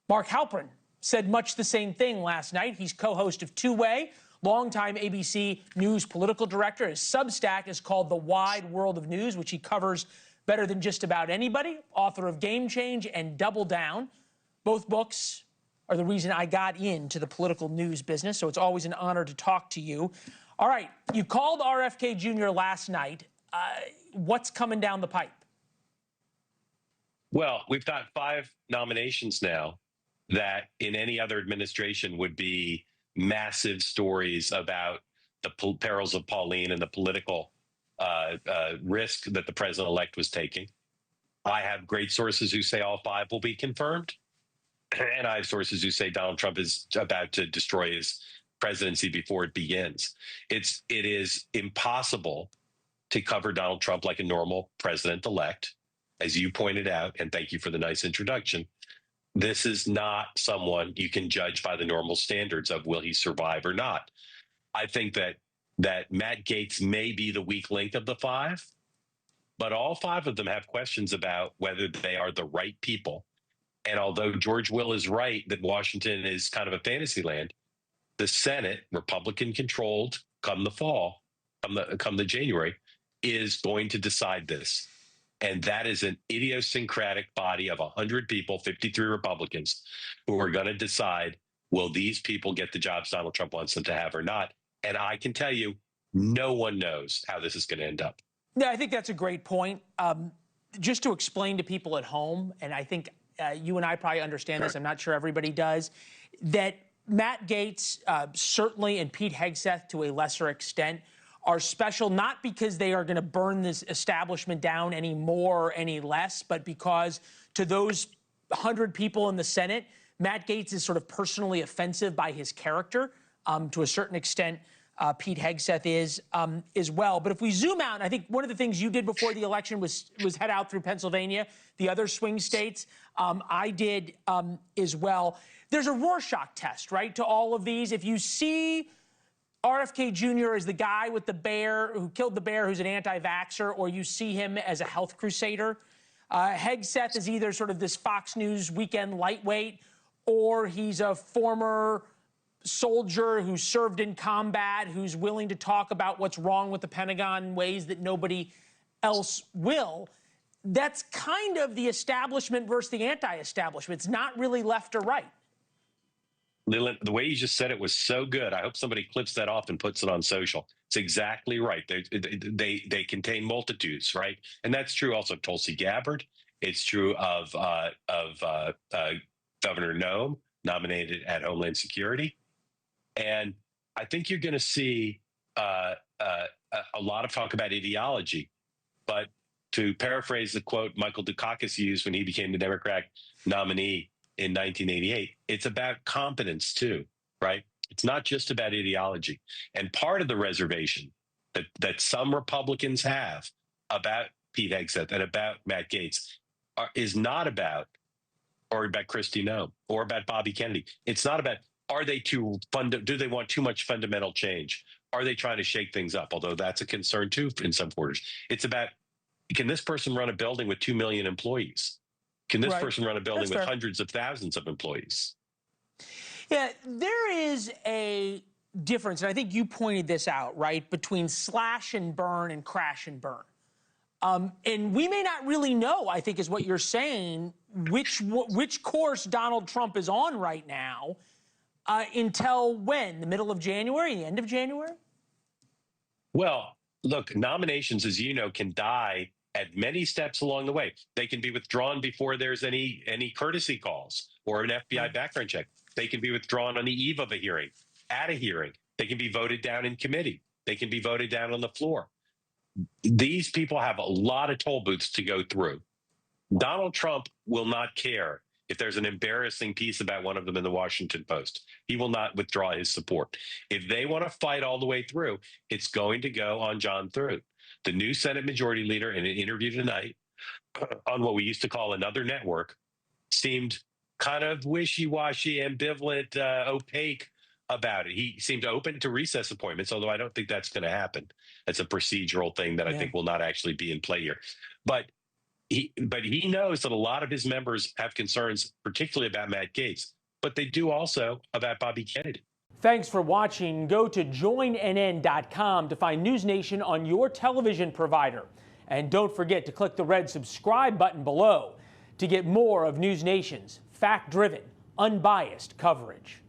Mark Halperin said much the same thing last night. He's co-host of Two Way, longtime ABC News political director. His Substack is called The Wide World of News, which he covers better than just about anybody. Author of Game Change and Double Down. Both books are the reason I got into the political news business, so it's always an honor to talk to you. All right, you called RFK Jr. last night. What's coming down the pipe? Well, we've got 5 nominations now that in any other administration would be massive stories about the perils of Pauline and the political risk that the president-elect was taking. I have great sources who say all 5 will be confirmed. And I have sources who say Donald Trump is about to destroy his presidency before it begins. It is impossible to cover Donald Trump like a normal president-elect. As you pointed out, and thank you for the nice introduction, this is not someone you can judge by the normal standards of will he survive or not. I think that Matt Gaetz may be the weak link of the 5, but all 5 of them have questions about whether they are the right people. And although George Will is right that Washington is kind of a fantasy land, the Senate, Republican-controlled, come the fall, come the January, is going to decide this. And that is an idiosyncratic body of 100 people, 53 Republicans, who are going to decide, will these people get the jobs Donald Trump wants them to have or not? And I can tell you, no one knows how this is going to end up. Yeah, I think that's a great point. Just to explain to people at home, and I think you and I probably understand this, I'm not sure everybody does, that Matt Gaetz, certainly, and Pete Hegseth to a lesser extent, are special not because they are going to burn this establishment down any more or any less, but because to those 100 people in the Senate, Matt Gaetz is sort of personally offensive by his character. To a certain extent, Pete Hegseth is as well. But if we zoom out, and I think one of the things you did before the election was head out through Pennsylvania, the other swing states. I did as well. There's a Rorschach test, right, to all of these. If you see RFK Jr. as the guy with the bear who killed the bear who's an anti-vaxxer, or you see him as a health crusader. Hegseth is either sort of this Fox News weekend lightweight, or he's a former soldier who served in combat, who's willing to talk about what's wrong with the Pentagon in ways that nobody else will. That's kind of the establishment versus the anti-establishment. It's not really left or right. Leland, the way you just said it was so good. I hope somebody clips that off and puts it on social. It's exactly right. They contain multitudes, right? And that's true also of Tulsi Gabbard. It's true of Governor Noem, nominated at Homeland Security. And I think you're going to see a lot of talk about ideology. But to paraphrase the quote Michael Dukakis used when he became the Democratic nominee in 1988, it's about competence too, right? It's not just about ideology. And part of the reservation that some Republicans have about Pete Hegseth and about Matt Gaetz is not about, or about Kristi Noem, or about Bobby Kennedy. It's not about, do they want too much fundamental change? Are they trying to shake things up? Although that's a concern too in some quarters. It's about, can this person run a building with 2 million employees? Can this person run a building with hundreds of thousands of employees? Yeah, there is a difference, and I think you pointed this out, right, between slash and burn and crash and burn. And we may not really know, I think is what you're saying, which course Donald Trump is on right now until when? The middle of January, the end of January? Well, look, nominations, as you know, can die at many steps along the way. They can be withdrawn before there's any courtesy calls or an FBI background check. They can be withdrawn on the eve of a hearing, at a hearing. They can be voted down in committee. They can be voted down on the floor. These people have a lot of toll booths to go through. Donald Trump will not care if there's an embarrassing piece about one of them in the Washington Post. He will not withdraw his support. If they want to fight all the way through, it's going to go on John Thune. The new Senate Majority Leader, in an interview tonight on what we used to call another network, seemed kind of wishy-washy, ambivalent, opaque about it. He seemed open to recess appointments, although I don't think that's going to happen. That's a procedural thing that I think will not actually be in play here. But but he knows that a lot of his members have concerns, particularly about Matt Gaetz, but they do also about Bobby Kennedy. Thanks for watching. Go to joinnn.com to find NewsNation on your television provider. And don't forget to click the red subscribe button below to get more of NewsNation's fact-driven, unbiased coverage.